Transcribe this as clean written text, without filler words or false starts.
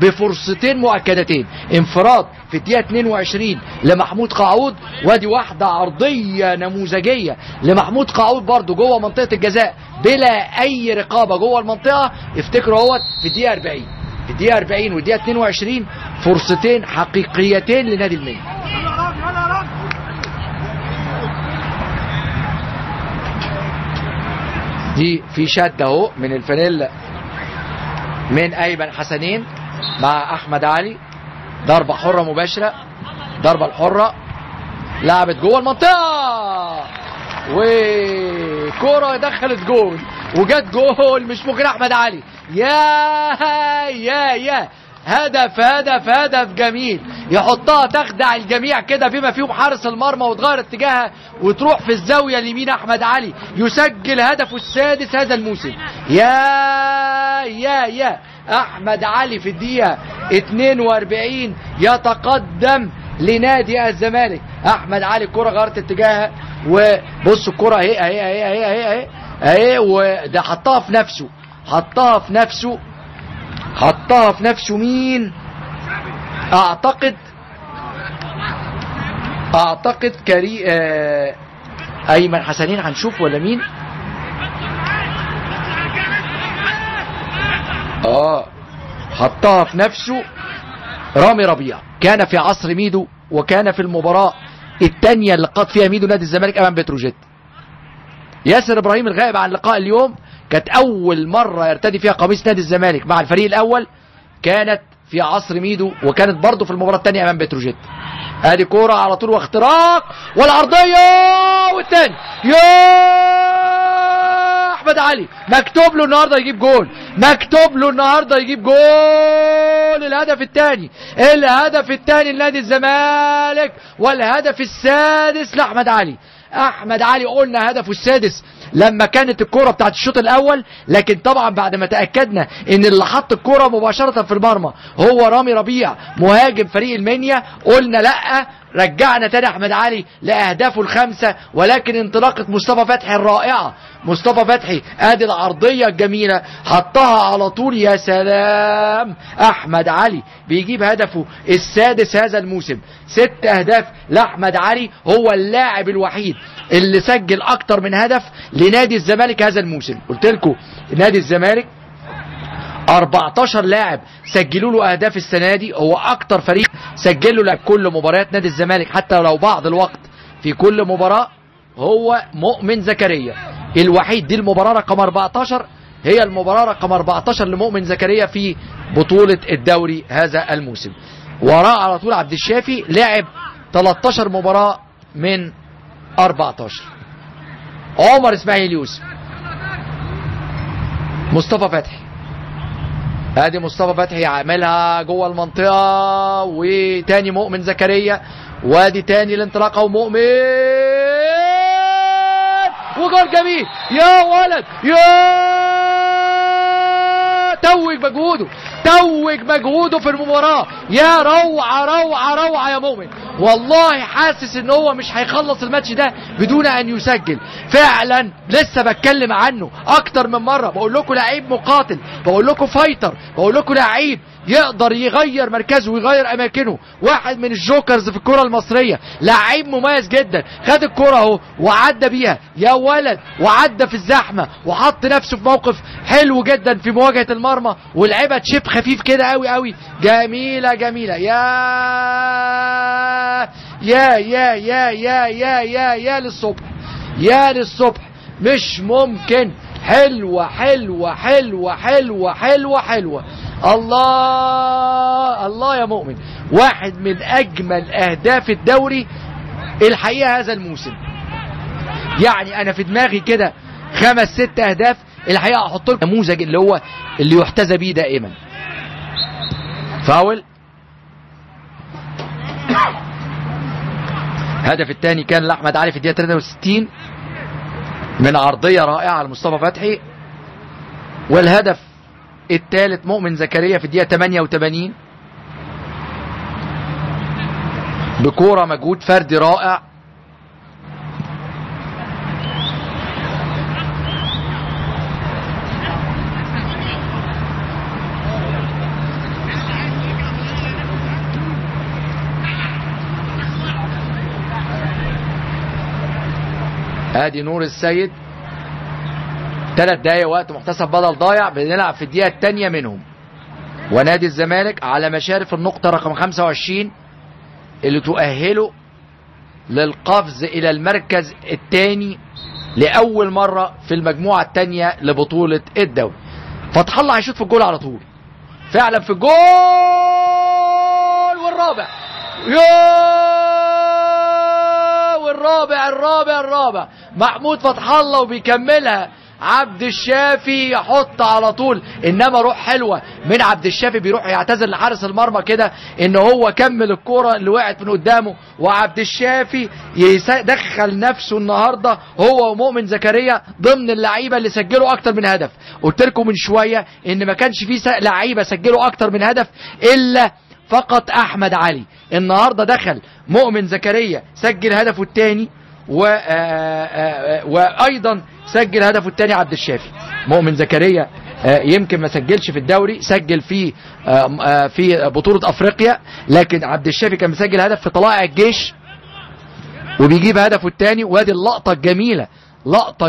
بفرصتين مؤكدتين، انفراد في الدقيقة 22 لمحمود قاعود، وادي واحدة عرضية نموذجية لمحمود قاعود برضو جوه منطقة الجزاء بلا اي رقابة جوه المنطقة. افتكروا اهوت في الدقيقة 40، في الدقيقة 40 والدقيقة 22 فرصتين حقيقيتين لنادي المنيا. دي في شد اهو من الفانيلا من ايمن حسنين مع احمد علي، ضربة حرة مباشرة، ضربة الحرة لعبت جوه المنطقة وكرة دخلت جول وجت جول، مش ممكن احمد علي، يا هدف هدف هدف جميل يحطها تخدع الجميع كده بما فيهم حارس المرمى وتغير اتجاهها وتروح في الزاوية اليمين. احمد علي يسجل هدفه السادس هذا الموسم. يا احمد علي في الدقيقة 42 يتقدم لنادي الزمالك. احمد علي الكرة غيرت اتجاهها وبصوا الكرة اهي وده حطها في نفسه، حطها في نفسه مين؟ اعتقد ايمن حسنين، هنشوف ولا مين؟ حطها في نفسه رامي ربيع. كان في عصر ميدو وكان في المباراة الثانية اللي قاد فيها ميدو نادي الزمالك امام بتروجيت. ياسر ابراهيم الغائب عن اللقاء اليوم، كانت اول مرة يرتدي فيها قميص نادي الزمالك مع الفريق الاول، كانت في عصر ميدو وكانت برضه في المباراة الثانية امام بتروجيت. ادي كورة على طول واختراق والعرضية والثاني، يا احمد علي مكتوب له النهارده يجيب جول، مكتوب له النهارده يجيب جول. الهدف الثاني، الهدف الثاني لنادي الزمالك والهدف السادس لاحمد علي. احمد علي قلنا هدفه السادس لما كانت الكرة بتاعت الشوط الاول، لكن طبعا بعد ما تأكدنا ان اللي حط الكرة مباشرة في المرمى هو رامي ربيع مهاجم فريق المنيا، قلنا لا، رجعنا تاني احمد علي لاهدافه الخمسة. ولكن انطلاقة مصطفى فتحي الرائعة، مصطفى فتحي ادي العرضية الجميلة حطها على طول، يا سلام. احمد علي بيجيب هدفه السادس هذا الموسم، 6 اهداف لاحمد علي، هو اللاعب الوحيد اللي سجل اكتر من هدف لنادي الزمالك هذا الموسم. قلت لكم نادي الزمالك 14 لاعب سجلوا له اهداف السنه دي، هو اكتر فريق سجل له كل مباريات نادي الزمالك، حتى لو بعض الوقت في كل مباراه هو مؤمن زكريا الوحيد. دي المباراه رقم 14، هي المباراه رقم 14 لمؤمن زكريا في بطوله الدوري هذا الموسم. وراه على طول عبد الشافي لعب 13 مباراه من 14. عمر اسماعيل يوسف، مصطفى فتحي، ادي مصطفى فتحي عاملها جوه المنطقه، وتاني مؤمن زكريا، وادي تاني الانطلاقه ومؤمن وجول جميل، يا ولد يا توج مجهوده في المباراة، يا روعة روعة روعة يا مؤمن. والله حاسس ان هو مش هيخلص الماتش ده بدون ان يسجل فعلا. لسه بتكلم عنه اكتر من مرة، بقول لكم لعيب مقاتل، بقول لكم فايتر، بقول لكم لعيب يقدر يغير مركزه ويغير اماكنه، واحد من الجوكرز في الكرة المصرية، لعيب مميز جدا. خد الكرة اهو وعدى بيها يا ولد، وعدى في الزحمة وحط نفسه في موقف حلو جدا في مواجهة المرمى، ولعبها تشيب خفيف كده قوي قوي، جميلة جميلة. يا للصبح، يا للصبح، مش ممكن. حلوة حلوة حلوة حلوة حلوة حلوة. الله الله يا مؤمن، واحد من اجمل اهداف الدوري الحقيقة هذا الموسم. يعني انا في دماغي كده 5-6 اهداف الحقيقة احط لكم نموذج اللي هو اللي يحتذى بيه دائما. فاول. الهدف الثاني كان لاحمد علي في الدقيقة 63 من عرضية رائعة لمصطفى فتحي، والهدف الثالث مؤمن زكريا في الدقيقة 88 بكورة مجهود فردي رائع. ادي نور السيد 3 دقايق وقت محتسب بدل ضايع، بنلعب في الدقيقة الثانية منهم. ونادي الزمالك على مشارف النقطة رقم 25 اللي تؤهله للقفز إلى المركز الثاني لأول مرة في المجموعة الثانية لبطولة الدوري. فتح الله هيشوط في الجول على طول، فعلا في الجول، والرابع الرابع محمود فتح الله، وبيكملها عبد الشافي يحط على طول. انما روح حلوه من عبد الشافي، بيروح يعتذر لحارس المرمى كده ان هو كمل الكوره اللي وقعت من قدامه، وعبد الشافي يدخل نفسه النهارده هو ومؤمن زكريا ضمن اللعيبه اللي سجلوا اكتر من هدف. قلت لكم من شويه ان ما كانش فيه لعيبه سجلوا اكتر من هدف الا فقط احمد علي. النهارده دخل مؤمن زكريا سجل هدفه الثاني، وايضا سجل هدفه الثاني عبد الشافي. مؤمن زكريا يمكن ما سجلش في الدوري، سجل في بطولة افريقيا، لكن عبد الشافي كان مسجل هدف في طلائع الجيش وبيجيب هدفه الثاني. وادي اللقطة الجميلة، لقطة